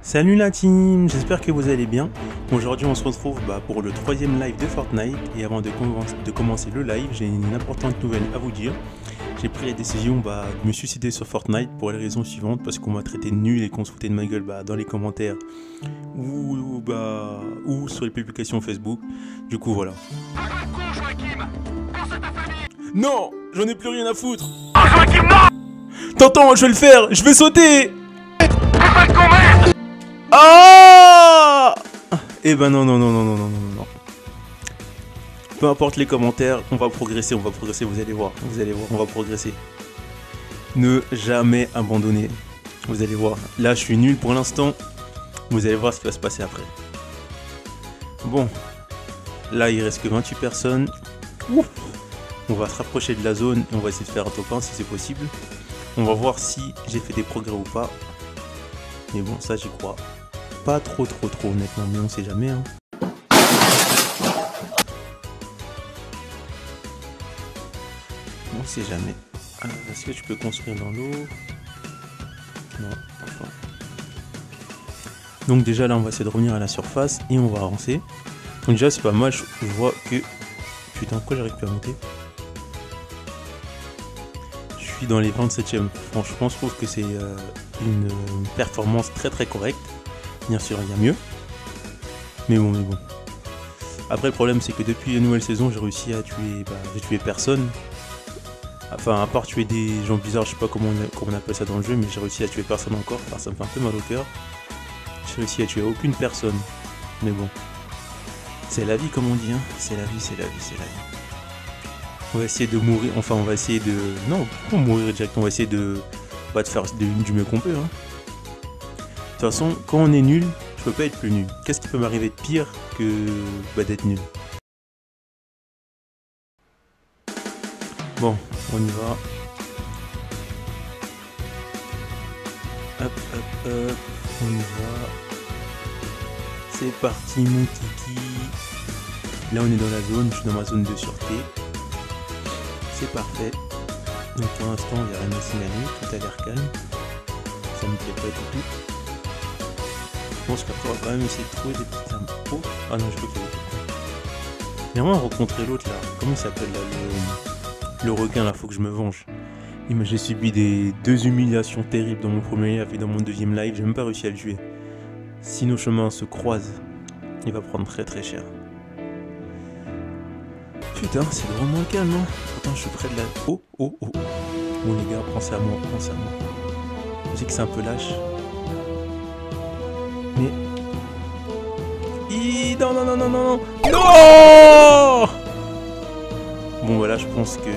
Salut la team, j'espère que vous allez bien. Aujourd'hui on se retrouve pour le troisième live de Fortnite et avant de commencer le live, j'ai une importante nouvelle à vous dire. J'ai pris la décision de me suicider sur Fortnite pour les raisons suivantes, parce qu'on m'a traité de nul et qu'on se foutait de ma gueule dans les commentaires ou sur les publications Facebook. Du coup voilà. Non, j'en ai plus rien à foutre. T'entends, je vais le faire, je vais sauter. Ah! Eh ben non. Peu importe les commentaires, on va progresser, vous allez voir, on va progresser. Ne jamais abandonner, vous allez voir. Là, je suis nul pour l'instant, vous allez voir ce qui va se passer après. Bon, là, il reste que 28 personnes. Ouf. On va se rapprocher de la zone et on va essayer de faire un top 1 si c'est possible. On va voir si j'ai fait des progrès ou pas. Mais bon, ça, j'y crois pas trop honnêtement, mais on sait jamais hein. On sait jamais. Est-ce que tu peux construire dans l'eau? Non, enfin. Donc déjà là on va essayer de revenir à la surface et on va avancer. Donc déjà c'est pas mal, je vois que... Putain, pourquoi j'arrive plus à monter? Je suis dans les 27e. Franchement je trouve que c'est une performance très correcte. Bien sûr il y a mieux. Mais bon. Après le problème c'est que depuis la nouvelle saison j'ai réussi à tuer... j'ai tué personne. Enfin à part tuer des gens bizarres, je sais pas comment on appelle ça dans le jeu, mais j'ai réussi à tuer personne encore. Enfin, ça me fait un peu mal au cœur. J'ai réussi à tuer aucune personne. Mais bon. C'est la vie comme on dit hein. C'est la vie. On va essayer de mourir. Enfin on va essayer de... Non, pourquoi mourir direct? On va essayer de faire du mieux qu'on peut hein. De toute façon, quand on est nul, je peux pas être plus nul. Qu'est-ce qui peut m'arriver de pire que d'être nul? Bon, on y va. Hop, on y va. C'est parti mon kiki. Là on est dans la zone, je suis dans ma zone de sûreté. C'est parfait. Donc pour l'instant il n'y a rien à signaler, tout a l'air calme. Ça me plaît pas du tout. Je pense qu'après on va quand même essayer de trouver des petites armes. Oh, ah non, je crois qu'il y avait quelqu'un. J'aimerais rencontrer l'autre là. Comment il s'appelle là, le requin là, faut que je me venge. J'ai subi deux humiliations terribles dans mon premier live et dans mon deuxième live, j'ai même pas réussi à le tuer. Si nos chemins se croisent, il va prendre très cher. Putain, c'est vraiment calme hein. Attends, je suis près de la... Oh. Bon les gars, pensez à moi. Je sais que c'est un peu lâche. Mais... Non. Bon voilà, je pense que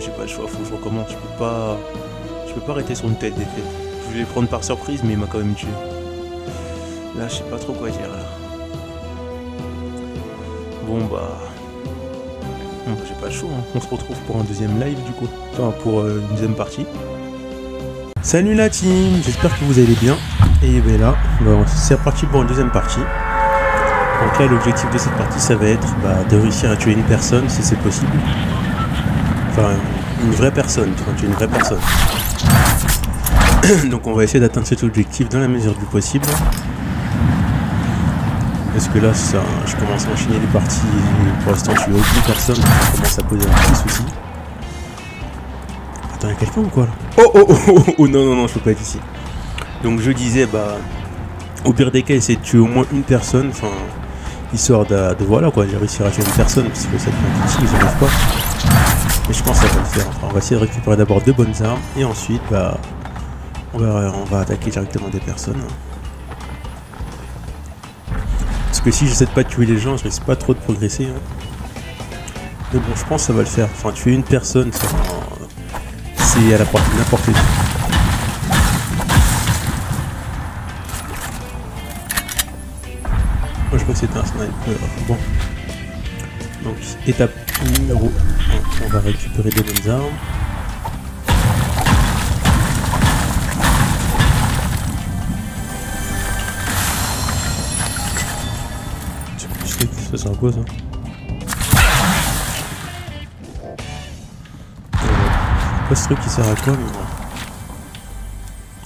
j'ai pas le choix, faut que je recommence. Je peux pas arrêter sur une telle défaite. Je voulais le prendre par surprise, mais il m'a quand même tué. Là, je sais pas trop quoi dire là. Bon j'ai pas le choix. Hein. On se retrouve pour un deuxième live du coup. Enfin pour une deuxième partie. Salut la team, j'espère que vous allez bien. Et ben là, c'est reparti pour une deuxième partie. Donc là l'objectif de cette partie ça va être de réussir à tuer une personne si c'est possible. Enfin une vraie personne, tu es une vraie personne. Donc on va essayer d'atteindre cet objectif dans la mesure du possible. Parce que là je commence à enchaîner les parties et pour l'instant je suis aucune personne, ça commence à poser un petit souci. Attends, il y a quelqu'un ou quoi là? Oh non, je peux pas être ici. Donc je disais au pire des cas essayer de tuer au moins une personne, enfin histoire de voilà quoi, j'ai réussi à tuer une personne parce que ça devient difficile, j'y arrive pas. Mais je pense que ça va le faire. Enfin, on va essayer de récupérer d'abord de bonnes armes et ensuite on va attaquer directement des personnes. Parce que si j'essaie de pas tuer les gens, je risque pas trop de progresser. Hein. Mais bon, je pense que ça va le faire. Enfin, tuer une personne, c'est à la portée de n'importe qui. Moi, je crois que c'était un sniper. Bon. Donc, étape numéro 1. On va récupérer des bonnes armes. Ça sert à quoi ça? Pas ce truc qui sert à quoi mais bon.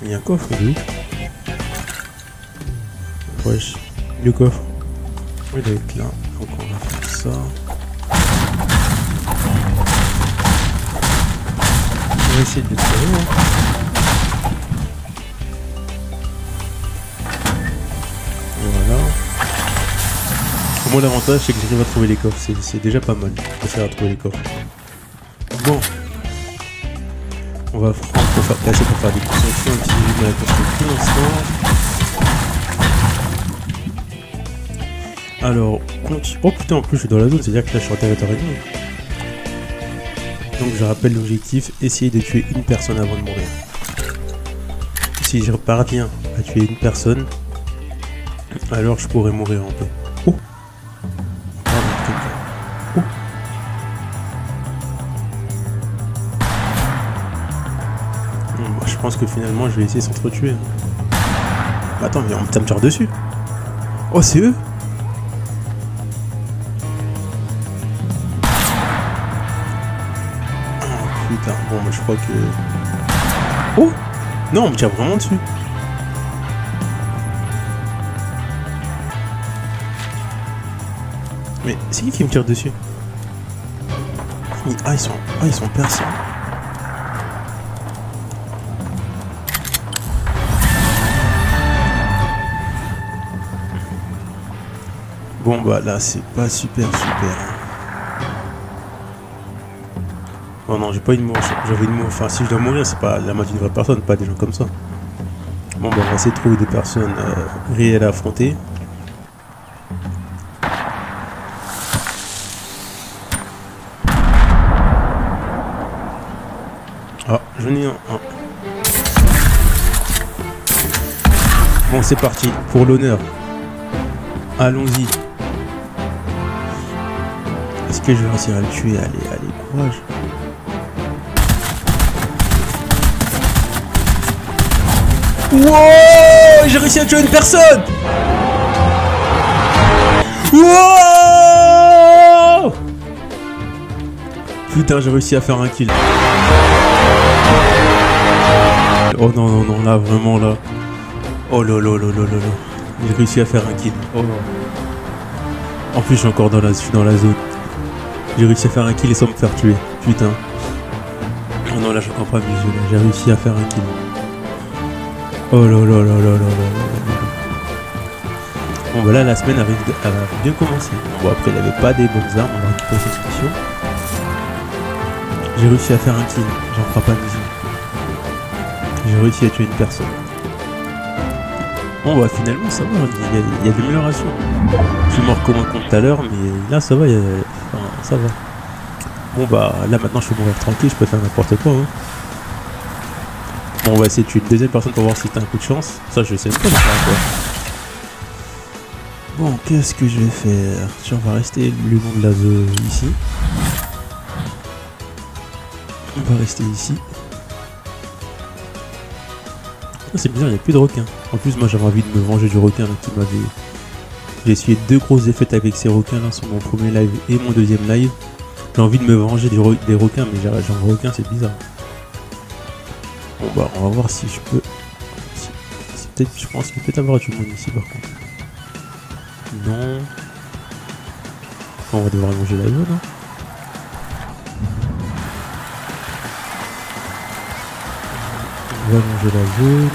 Il y a un coffre, il est où? wesh. Le coffre. Il doit être là. Donc on va faire ça. On va essayer de le tirer. Hein. Voilà. Pour moi l'avantage c'est que j'arrive à trouver les coffres. C'est déjà pas mal. Je préfère trouver les coffres. Bon. On va faire placer pour faire des constructions. Un petit peu de la construction l'instant. Alors, oh putain, en plus je suis dans la zone, c'est-à-dire que là je suis en territoire ennemi. Donc je rappelle l'objectif, essayer de tuer une personne avant de mourir. Si je parviens à tuer une personne, alors je pourrais mourir en paix. Oh, oh. Bon, je pense que finalement je vais essayer de s'entretuer. Attends, mais on me tire dessus. Oh, c'est eux. Putain, bon, moi je crois que... Oh! Non, on me tire vraiment dessus. Mais c'est qui me tire dessus? Ah, ils sont perçants. Bon, bah là, c'est pas super. Oh non, j'ai pas envie de mourir. J'avais une mourir. Enfin, si je dois mourir, c'est pas la main d'une vraie personne, pas des gens comme ça. Bon, bah, on va essayer de trouver des personnes réelles à affronter. Ah, j'en ai un. Bon, c'est parti, pour l'honneur. Allons-y. Est-ce que je vais réussir à le tuer? Allez, courage. Wow! J'ai réussi à tuer une personne! Wow! Putain, j'ai réussi à faire un kill. Oh non, là, vraiment, là. Oh là. J'ai réussi à faire un kill. Oh non. En plus, je suis encore dans la zone. J'ai réussi à faire un kill et sans me faire tuer. Putain. Oh non, là, je comprends pas mes yeux. J'ai réussi à faire un kill. Oh là. Bon, bah là, la semaine arrive à bien commencer. Bon, après, il n'y avait pas des bonnes armes. On va récupérer cette solution. J'ai réussi à faire un kill. J'en crois pas mes yeux. J'ai réussi à tuer une personne. Bon, bah finalement, ça va. Il y a de l'amélioration. Je suis mort comme un con tout à l'heure, mais là, ça va. Enfin, ça va. Bon, bah là, maintenant, je peux mourir tranquille. Je peux faire n'importe quoi. Hein. Bon, on va essayer de tuer une deuxième personne pour voir si t'as un coup de chance. Ça, je sais même pas quoi. Bon, qu'est-ce que je vais faire? Tiens, on va rester le long de la zone ici. On va rester ici. Ah, c'est bizarre, il n'y a plus de requins. En plus, moi, j'avais envie de me venger du requin là, qui m'avait... J'ai essuyé 2 grosses défaites avec ces requins là sur mon premier live et mon deuxième live. J'ai envie de me venger des requins, mais genre requin, c'est bizarre. Bon bah on va voir si je peux... Peut-être, je pense qu'il peut y avoir du monde ici par contre. Non. On va devoir manger la zone. Hein. On va manger la zone.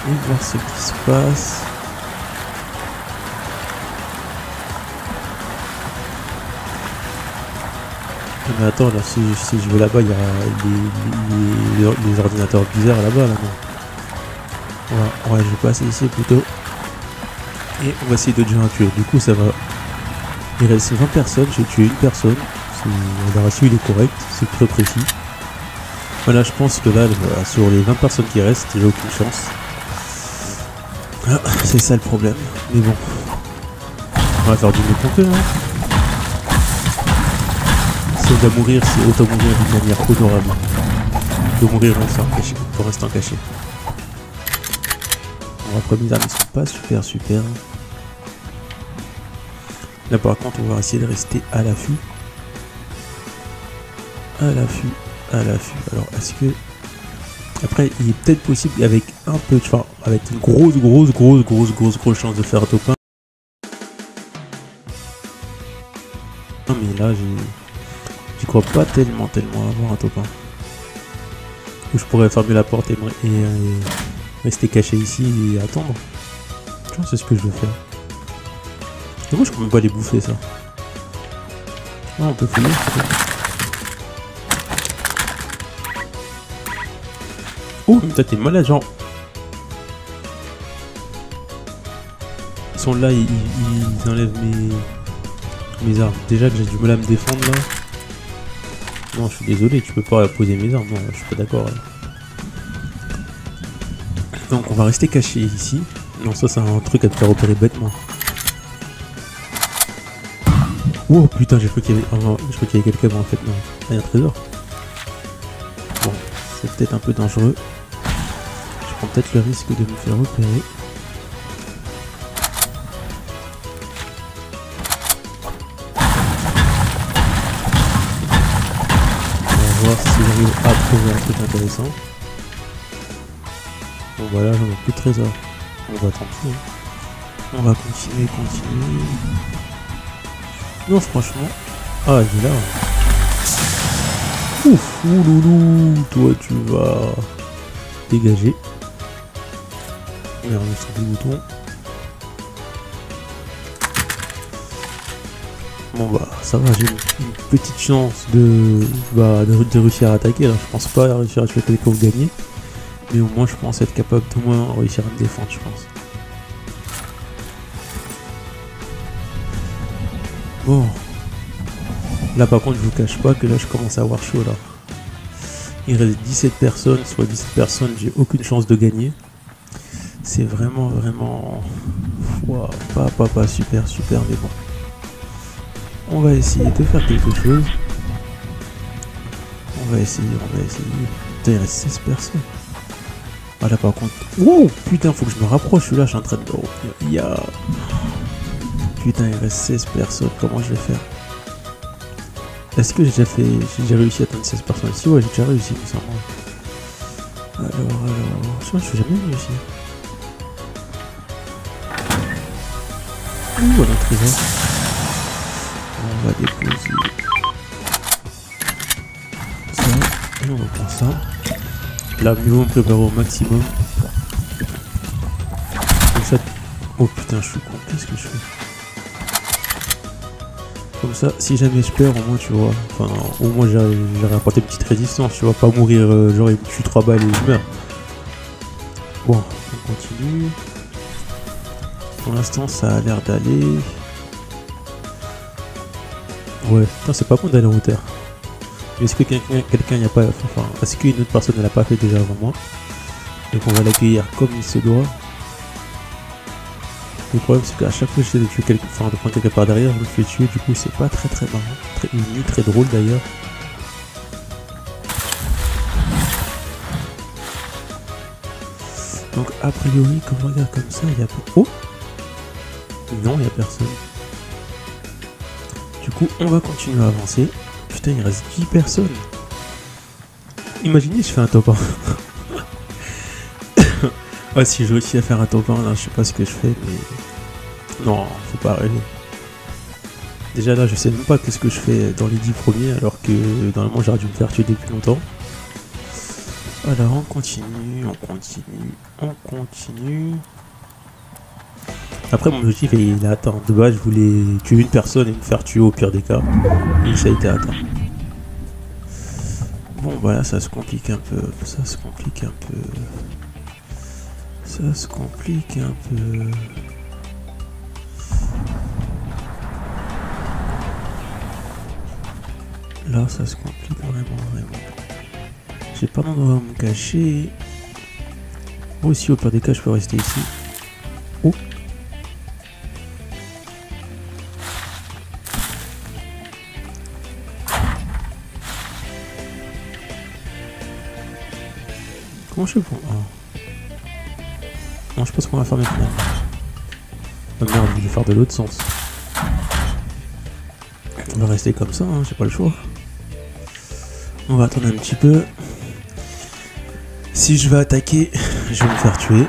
Et voir ce qui se passe. Mais attends, là, si je vais là-bas, il y a les ordinateurs bizarres là-bas, là, non. Ouais, je vais passer ici plutôt. Et on va essayer de déjà un tuer. Du coup, ça va. Il reste 20 personnes, j'ai tué une personne. Le ratio, il est correct, c'est très précis. Voilà, je pense que là, sur les 20 personnes qui restent, j'ai aucune chance. Ah, c'est ça le problème. Mais bon. On va faire du mieux qu'on peut, hein. Si on doit mourir, c'est autant mourir d'une manière honorable. De mourir pour rester caché. Bon, après mes armes ne sont pas super. Là par contre on va essayer de rester à l'affût. À l'affût. Alors est-ce que... Après, il est peut-être possible avec un peu, enfin, avec une grosse chance de faire un top 1. Non, mais là, j'y crois pas tellement avoir un top 1. Où je pourrais fermer la porte et rester caché ici et attendre. Je pense que c'est ce que je veux faire. Et moi, je peux même pas les bouffer, ça. Ah, on peut fouiller, oh, mais toi, t'es malade, genre. Ils sont là, ils enlèvent mes armes. Déjà que j'ai du mal à me défendre, là. Non, je suis désolé, tu peux pas poser mes armes. Non, je suis pas d'accord. Donc, on va rester caché ici. Non, ça, c'est un truc à te faire opérer bêtement. Oh putain, j'ai cru qu'il y avait, quelqu'un, mais en fait non, il y a un trésor. Bon, c'est peut-être un peu dangereux. Je prends peut-être le risque de me faire repérer. On va voir si j'arrive à trouver un truc intéressant. Bon voilà, j'en ai plus de trésor. On va tant pis. Hein. On va continuer. Non, franchement. Ah, il est là. Ouf, ouloulou, toi tu vas dégager. Merde, on sur le bouton. Bon bah, ça va, j'ai une petite chance de réussir à attaquer. Là, je pense pas réussir à tuer quelqu'un pour gagner. Mais au moins, je pense être capable d'au moins réussir à me défendre, je pense. Bon. Là par contre je vous cache pas que là je commence à avoir chaud là. Il reste 17 personnes, soit 17 personnes, j'ai aucune chance de gagner. C'est vraiment wow, pas super mais bon. On va essayer de faire quelque chose. On va essayer. Putain, il reste 16 personnes. Ah là par contre. Wow, putain, faut que je me rapproche, je suis là, je suis en train de. Putain, il reste 16 personnes, comment je vais faire? Est-ce que j'ai déjà réussi à atteindre 16 personnes ici? Ouais, j'ai déjà réussi, il me semble. Alors, je suis jamais venu ici. Ouh, voilà un trésor. On va déposer ça, et on va prendre ça. Là, mieux on prépare au maximum. Comme ça. Oh putain, je suis con, qu'est-ce que je fais? Comme ça, si jamais je perds, au moins tu vois, enfin au moins j'ai apporté une petite résistance, tu vois, pas mourir genre il me tue 3 balles et je meurs. Bon, on continue. Pour l'instant ça a l'air d'aller. Ouais, c'est pas bon d'aller en hauteur. Mais est-ce que quelqu'un n'y a pas, enfin, est-ce qu'une autre personne ne l'a pas fait déjà avant moi? Donc on va l'accueillir comme il se doit. Le problème c'est qu'à chaque fois que j'essaie de tuer quelqu'un, enfin de prendre quelqu'un par derrière, je me fais tuer, du coup c'est pas très marrant, ni très drôle d'ailleurs. Donc a priori quand on regarde comme ça, il y a... Oh non, il y a personne. Du coup on va continuer à avancer. Putain, il reste 10 personnes. Imaginez je fais un top 1. Ah, si je réussis à faire un top 1 là, je sais pas ce que je fais, mais... Non, faut pas rêver. Déjà là, je sais même pas qu'est-ce que je fais dans les 10 premiers, alors que normalement j'aurais dû me faire tuer depuis longtemps. Alors on continue. Après mon objectif il est atteint. De base je voulais tuer une personne et me faire tuer au pire des cas. Et ça a été atteint. Bon voilà, ça se complique un peu. Là ça se complique vraiment. J'ai pas d'endroit où me cacher. Moi aussi au pire des cas je peux rester ici. Oh. Comment je fais pour... Non, je pense qu'on va faire maintenant. Oh merde, je vais faire de l'autre sens. On va rester comme ça, hein, j'ai pas le choix. On va attendre un petit peu. Si je vais attaquer, je vais me faire tuer.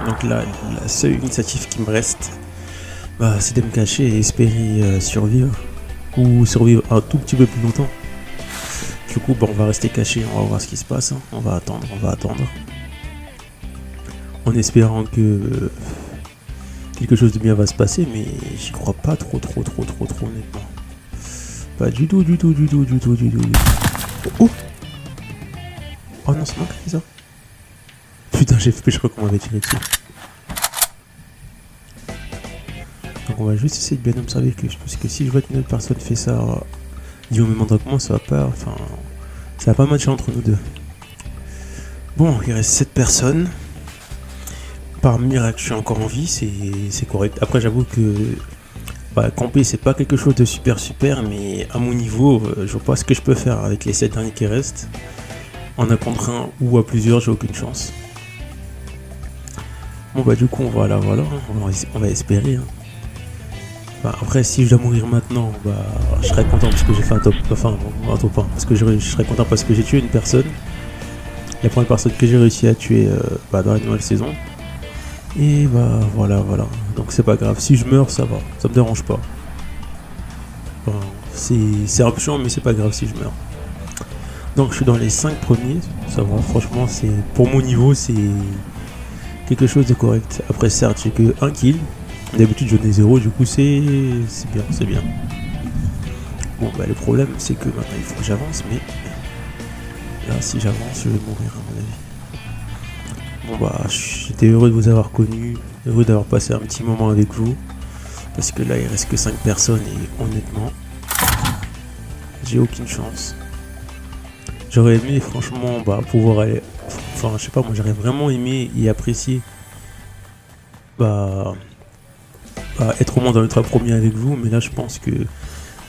Donc là, la seule initiative qui me reste, bah, c'est de me cacher et espérer survivre. Ou survivre un tout petit peu plus longtemps. Du coup, bah, on va rester caché, on va voir ce qui se passe. Hein. On va attendre. En espérant que quelque chose de bien va se passer, mais j'y crois pas trop honnêtement. Pas du tout. Oh, oh non, c'est moi qui ai fait ça. Putain, j'ai fait, je crois qu'on m'avait tiré dessus. Donc on va juste essayer de bien observer que parce que si je vois qu'une autre personne fait ça du même endroit que moi, ça va pas. Enfin, ça va pas matcher entre nous deux. Bon, il reste 7 personnes. Par miracle, je suis encore en vie, c'est correct. Après, j'avoue que bah, camper, c'est pas quelque chose de super, mais à mon niveau, je vois pas ce que je peux faire avec les 7 derniers qui restent. En un contre un ou à plusieurs, j'ai aucune chance. Bon bah du coup, voilà, on va espérer. Hein. Bah, après, si je dois mourir maintenant, bah, je serais content parce que j'ai fait un top 1, parce que je serais content parce que j'ai tué une personne. La première personne que j'ai réussi à tuer bah, dans la nouvelle saison. Et bah voilà. Donc c'est pas grave. Si je meurs, ça va. Ça me dérange pas. Enfin, c'est un peu chiant, mais c'est pas grave si je meurs. Donc je suis dans les 5 premiers. Ça va, franchement, c'est pour mon niveau, c'est quelque chose de correct. Après, certes, j'ai que 1 kill. D'habitude, j'en ai 0. Du coup, c'est bien. Bon, bah le problème, c'est que maintenant, il faut que j'avance. Mais là, si j'avance, je vais mourir à mon avis. Bon bah j'étais heureux de vous avoir connu, heureux d'avoir passé un petit moment avec vous. Parce que là il reste que 5 personnes et honnêtement, j'ai aucune chance. J'aurais aimé franchement bah, pouvoir aller... Enfin je sais pas, moi j'aurais vraiment aimé et apprécié bah, être au moins dans les 3 premiers avec vous. Mais là je pense que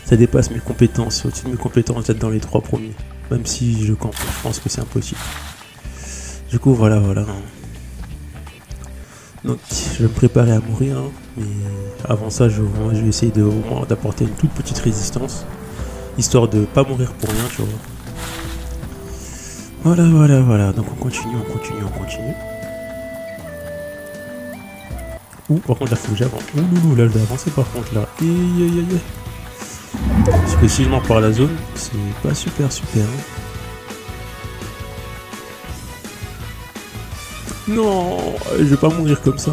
ça dépasse mes compétences, au-dessus de mes compétences d'être dans les 3 premiers. Même si je campe, je pense que c'est impossible. Du coup, voilà. Donc, je vais me préparer à mourir, hein, mais avant ça, je vais essayer au moins d'apporter une toute petite résistance, histoire de pas mourir pour rien, tu vois. Voilà. Donc, on continue. Ouh, par contre, là, faut que j'avance. Ouh, là, je dois avancer, par contre, là. Parce que si je meurs par la zone, c'est pas super, hein. Non, je vais pas mourir comme ça.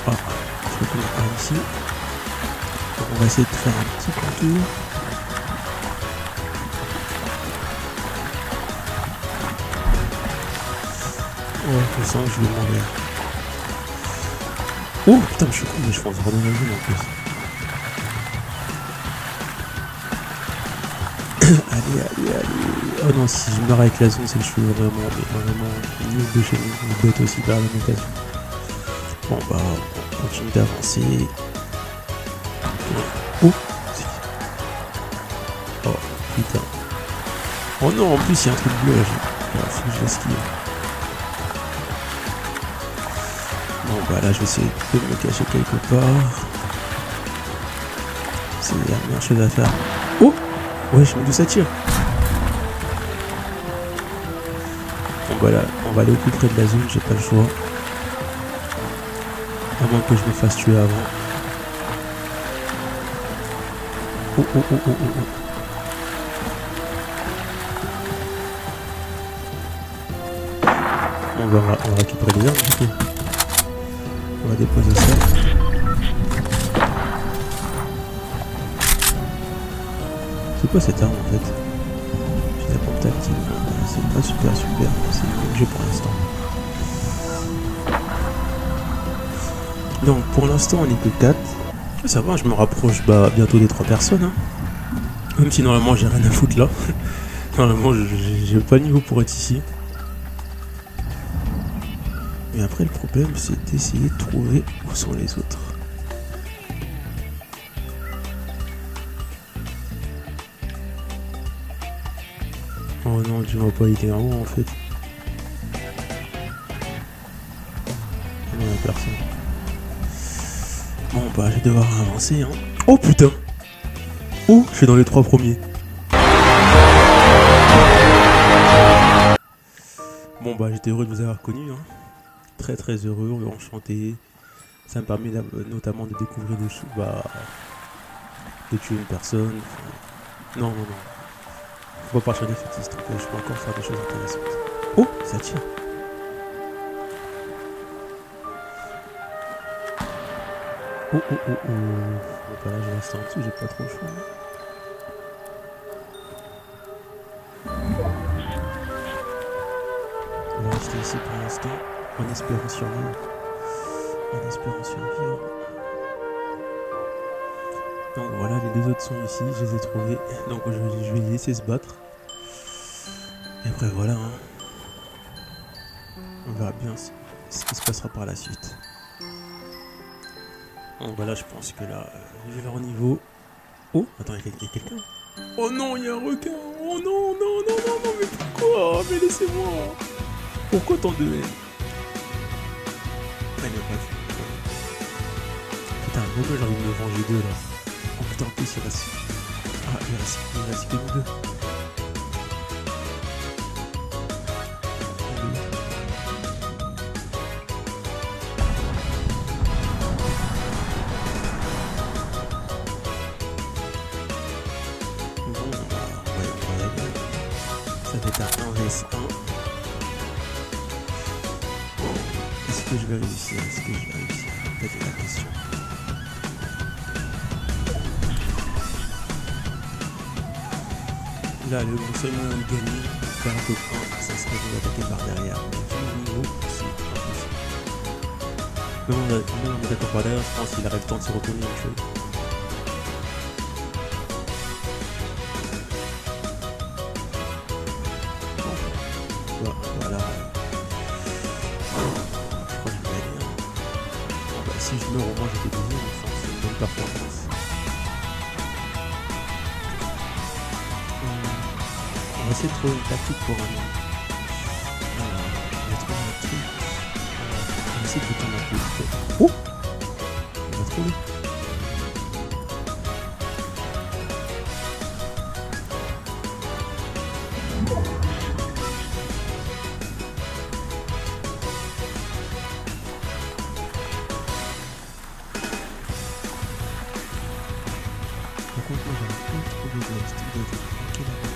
Ah, je retourne par ici. Donc on va essayer de faire un petit contour. Ouais, je sens que je vais mourir. Oh putain, je suis con, mais je pense vraiment dans la zone en plus. Allez. Oh non, si je meurs avec la zone, c'est que je suis vraiment nul de chez nous. Je dois être aussi par la même occasion. Bon bah, on continue d'avancer. Oh putain. Oh non, en plus il y a un truc bleu là. Faut que je l'esquive. Bon bah là, je vais essayer de me cacher quelque part. C'est la meilleure chose à faire. Oh ouais, je me d'où ça tire. Bon bah là, on va aller au plus près de la zone, j'ai pas le choix. À moins que je me fasse tuer avant. Oh. On va récupérer les armes du coup. On va déposer ça. C'est quoi cette arme en fait? J'ai la pompe tactile. C'est pas super, c'est le jeu pour l'instant. Donc pour l'instant on est que 4. Ça va, je me rapproche bientôt des 3 personnes. Hein. Même si normalement j'ai rien à foutre là. Normalement j'ai pas le niveau pour être ici. Mais après le problème c'est d'essayer de trouver où sont les autres. Oh non, tu m'as pas été en haut en fait. Non, y'a personne. Bon bah je vais devoir avancer hein. Oh putain. Oh, je suis dans les 3 premiers. Bon bah j'étais heureux de vous avoir connu, hein. Très très heureux, enchanté. Ça me permet notamment de découvrir des choses, de tuer une personne. Enfin, non. Faut pas partir défaitiste, donc je peux encore faire des choses intéressantes. Oh, ça tire. Oh. Bon bah là je reste en dessous, j'ai pas trop le choix. On va rester ici pour l'instant, en espérant survivre. Donc voilà, les deux autres sont ici, je les ai trouvés. Donc je vais les laisser se battre. Et après voilà, hein. On verra bien ce qui se passera par la suite. Donc voilà, je pense que là, j'ai leur niveau. Oh, attends, il y a quelqu'un. Oh non, il y a un requin. Oh non, mais pourquoi? Mais laissez-moi. Pourquoi tant de haine? Allez, bref. Putain, moi j'ai envie de me venger d'eux là. Oh putain, en plus il reste... Ah, il reste que nous deux. Bon, ouais. Ça va être un 1vs1. Est-ce que je vais réussir? Peut-être la question. Là, le seul moyen de gagner, faire un peu de point, ça serait de l'attaquer par derrière. Mais vu le niveau, c'est impossible. Même on est d'accord par derrière, je pense qu'il arrive le temps de se retourner une chose. Bon, voilà. Je crois que je vais aller. Bon, bah, si je meurs, au moins j'étais gagné, enfin, c'est une bonne performance. On va essayer de trouver une tactique pour un nom. Alors, on va trouver un truc. On va essayer de bouton un peu. Oh! On va trouver. Par contre, moi j'avais pas trouvé de style de jeu. Ok, là-bas.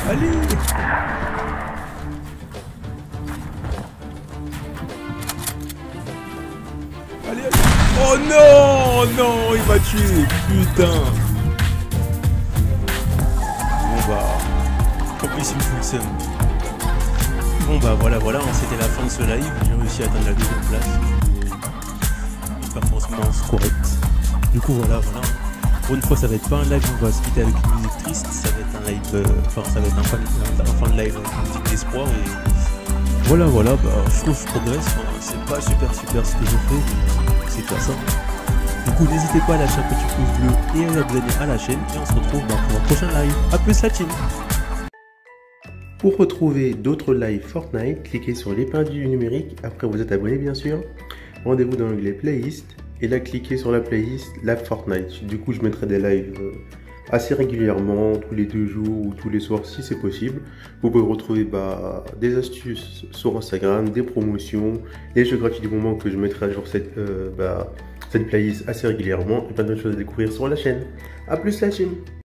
Allez! Oh non, il m'a tué, putain. Bon bah, en plus il me fonctionne. Bon bah voilà, hein, c'était la fin de ce live. J'ai réussi à atteindre la deuxième place. Une performance correcte. Du coup voilà. Pour une fois, ça va être pas un live où on va se quitter avec une musique triste. Ça va être un live, ça va être un fin de live avec musique d'espoir. Et voilà, je trouve que je progresse. C'est pas super ce que je fais, mais c'est pas ça. Du coup, n'hésitez pas à lâcher un petit pouce bleu et à vous abonner à la chaîne. Et on se retrouve pour un prochain live. A plus la team! Pour retrouver d'autres lives Fortnite, cliquez sur l'épingle du numérique, après vous êtes abonné bien sûr. Rendez-vous dans l'onglet playlist et là cliquez sur la playlist Live Fortnite. Du coup je mettrai des lives assez régulièrement, tous les 2 jours ou tous les soirs si c'est possible. Vous pouvez retrouver des astuces sur Instagram, des promotions, les jeux gratuits du moment que je mettrai à jour cette playlist assez régulièrement et plein de choses à découvrir sur la chaîne. A plus la team!